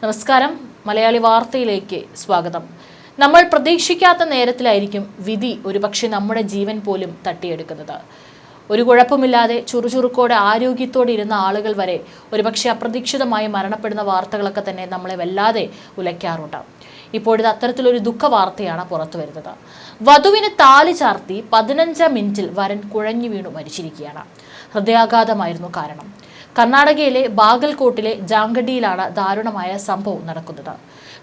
നമസ്കാരം, മലയാളി വാർത്തയിലേക്ക് സ്വാഗതം. നമ്മൾ പ്രതീക്ഷിക്കാത്ത നേരത്തിലായിരിക്കും വിധി ഒരുപക്ഷെ നമ്മുടെ ജീവൻ പോലും തട്ടിയെടുക്കുന്നത്. ഒരു കുഴപ്പമില്ലാതെ ചുറുചുറുക്കോടെ ആരോഗ്യത്തോടെ ഇരുന്ന ആളുകൾ വരെ ഒരുപക്ഷെ അപ്രതീക്ഷിതമായി മരണപ്പെടുന്ന വാർത്തകളൊക്കെ തന്നെ നമ്മളെ വല്ലാതെ ഉലയ്ക്കാറുണ്ട്. ഇപ്പോഴത്തെ അത്തരത്തിലൊരു ദുഃഖ വാർത്തയാണ് പുറത്തു വരുന്നത്. വധുവിന് താലി ചാർത്തി 15 മിനിറ്റിൽ വരൻ കുഴഞ്ഞു വീണു മരിച്ചിരിക്കുകയാണ്. ഹൃദയാഘാതമായിരുന്നു കാരണം. കർണാടകയിലെ ബാഗൽകോട്ടിലെ ജാങ്കഡിയിലാണ് ദാരുണമായ സംഭവം നടക്കുന്നത്.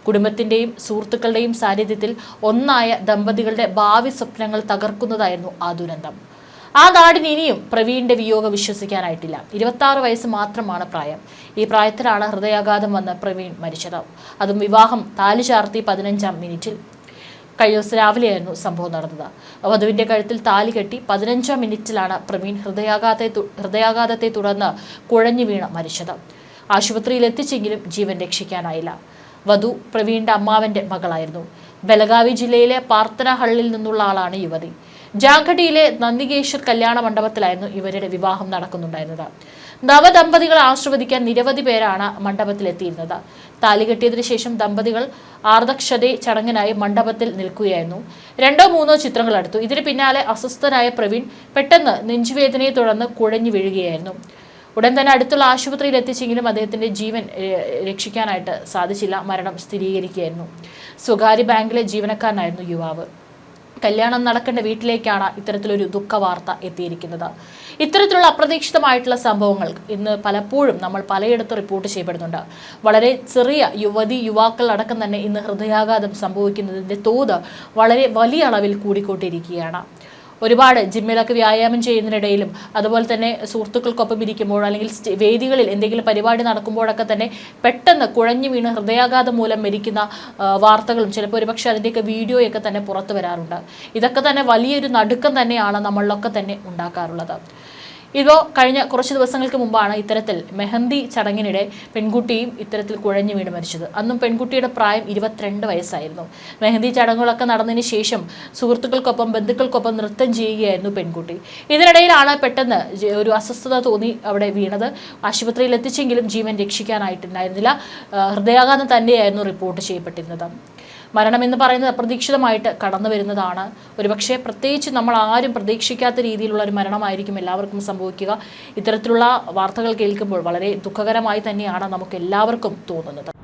കുടുംബത്തിന്റെയും സുഹൃത്തുക്കളുടെയും സാന്നിധ്യത്തിൽ ഒന്നായ ദമ്പതികളുടെ ഭാവി സ്വപ്നങ്ങൾ തകർക്കുന്നതായിരുന്നു ആ ദുരന്തം. ആ നാടിന് ഇനിയും പ്രവീണിന്റെ വിയോഗം വിശ്വസിക്കാനായിട്ടില്ല. 26 വയസ്സ് മാത്രമാണ് പ്രായം. ഈ പ്രായത്തിലാണ് ഹൃദയാഘാതം വന്ന് പ്രവീൺ മരിച്ചത്. അതും വിവാഹം താലി ചാർത്തി 15 മിനിറ്റിൽ. കഴിഞ്ഞ ദിവസം രാവിലെയായിരുന്നു സംഭവം നടന്നത്. വധുവിന്റെ കഴുത്തിൽ താലി കെട്ടി 15 മിനിറ്റിലാണ് പ്രവീൺ ഹൃദയാഘാതത്തെ തുടർന്ന് കുഴഞ്ഞു വീണ് മരിച്ചത്. ആശുപത്രിയിൽ എത്തിച്ചെങ്കിലും ജീവൻ രക്ഷിക്കാനായില്ല. വധു പ്രവീണിന്റെ അമ്മാവന്റെ മകളായിരുന്നു. ബലഗാവി ജില്ലയിലെ പാർത്തനഹള്ളിൽ നിന്നുള്ള ആളാണ് യുവതി. ജാങ്കഡിയിലെ നന്ദികേശ്വർ കല്യാണ മണ്ഡപത്തിലായിരുന്നു ഇവരുടെ വിവാഹം നടക്കുന്നുണ്ടായിരുന്നത്. നവദമ്പതികളെ ആശീർവദിക്കാൻ നിരവധി പേരാണ് മണ്ഡപത്തിലെത്തിയിരുന്നത്. താലി കെട്ടിയതിനു ശേഷം ദമ്പതികൾ ആർദക്ഷതേ ചടങ്ങിനായി മണ്ഡപത്തിൽ നിൽക്കുകയായിരുന്നു. 2-3 ചിത്രങ്ങൾ എടുത്തു. ഇതിന് പിന്നാലെ അസ്വസ്ഥനായ പ്രവീൺ പെട്ടെന്ന് നെഞ്ചുവേദനയെ തുടർന്ന് കുഴഞ്ഞു വീഴുകയായിരുന്നു. ഉടൻ തന്നെ അടുത്തുള്ള ആശുപത്രിയിൽ എത്തിച്ചെങ്കിലും അദ്ദേഹത്തിന്റെ ജീവൻ രക്ഷിക്കാനായിട്ട് സാധിച്ചില്ല. മരണം സ്ഥിരീകരിക്കുകയായിരുന്നു. സ്വകാര്യ ബാങ്കിലെ ജീവനക്കാരനായിരുന്നു യുവാവ്. കല്യാണം നടക്കേണ്ട വീട്ടിലേക്കാണ് ഇത്തരത്തിലൊരു ദുഃഖ വാർത്ത എത്തിയിരിക്കുന്നത്. ഇത്തരത്തിലുള്ള അപ്രതീക്ഷിതമായിട്ടുള്ള സംഭവങ്ങൾ ഇന്ന് പലപ്പോഴും നമ്മൾ പലയിടത്തും റിപ്പോർട്ട് ചെയ്യപ്പെടുന്നുണ്ട്. വളരെ ചെറിയ യുവാക്കൾ അടക്കം തന്നെ ഇന്ന് ഹൃദയാഘാതം സംഭവിക്കുന്നതിൻ്റെ തോത് വളരെ വലിയ അളവിൽ കൂടിക്കൊണ്ടിരിക്കുകയാണ്. ഒരുപാട് ജിമ്മിലൊക്കെ വ്യായാമം ചെയ്യുന്നതിനിടയിലും അതുപോലെ തന്നെ സുഹൃത്തുക്കൾക്കൊപ്പം ഇരിക്കുമ്പോൾ അല്ലെങ്കിൽ വേദികളിൽ എന്തെങ്കിലും പരിപാടി നടക്കുമ്പോഴൊക്കെ തന്നെ പെട്ടെന്ന് കുഴഞ്ഞു വീണ് ഹൃദയാഘാതം മൂലം മരിക്കുന്ന വാർത്തകളും ചിലപ്പോൾ ഒരുപക്ഷെ അതിൻ്റെയൊക്കെ വീഡിയോയൊക്കെ തന്നെ പുറത്തു വരാറുണ്ട്. ഇതൊക്കെ തന്നെ വലിയൊരു നടുക്കം തന്നെയാണ് നമ്മളിലൊക്കെ തന്നെ ഉണ്ടാക്കാറുള്ളത്. ഇപ്പോൾ കഴിഞ്ഞ കുറച്ച് ദിവസങ്ങൾക്ക് മുമ്പാണ് ഇത്തരത്തിൽ മെഹന്തി ചടങ്ങിനിടെ പെൺകുട്ടിയും ഇത്തരത്തിൽ കുഴഞ്ഞു വീണ് മരിച്ചത്. അന്നും പെൺകുട്ടിയുടെ പ്രായം 22 വയസ്സായിരുന്നു. മെഹന്തി ചടങ്ങുകളൊക്കെ നടന്നതിന് ശേഷം സുഹൃത്തുക്കൾക്കൊപ്പം ബന്ധുക്കൾക്കൊപ്പം നൃത്തം ചെയ്യുകയായിരുന്നു പെൺകുട്ടി. ഇതിനിടയിലാണ് പെട്ടെന്ന് ഒരു അസ്വസ്ഥത തോന്നി അവിടെ വീണത്. ആശുപത്രിയിൽ എത്തിച്ചെങ്കിലും ജീവൻ രക്ഷിക്കാനായിട്ടുണ്ടായിരുന്നില്ല. ഹൃദയാഘാതം തന്നെയായിരുന്നു റിപ്പോർട്ട് ചെയ്യപ്പെട്ടിരുന്നത്. മരണം എന്ന് പറയുന്നത് അപ്രതീക്ഷിതമായിട്ട് കടന്നു വരുന്നതാണ്. ഒരുപക്ഷെ പ്രത്യേകിച്ച് നമ്മൾ ആരും പ്രതീക്ഷിക്കാത്ത രീതിയിലുള്ള ഒരു മരണമായിരിക്കും എല്ലാവർക്കും സംഭവിക്കുക. ഇത്തരത്തിലുള്ള വാർത്തകൾ കേൾക്കുമ്പോൾ വളരെ ദുഃഖകരമായി തന്നെയാണ് നമുക്ക് എല്ലാവർക്കും തോന്നുന്നത്.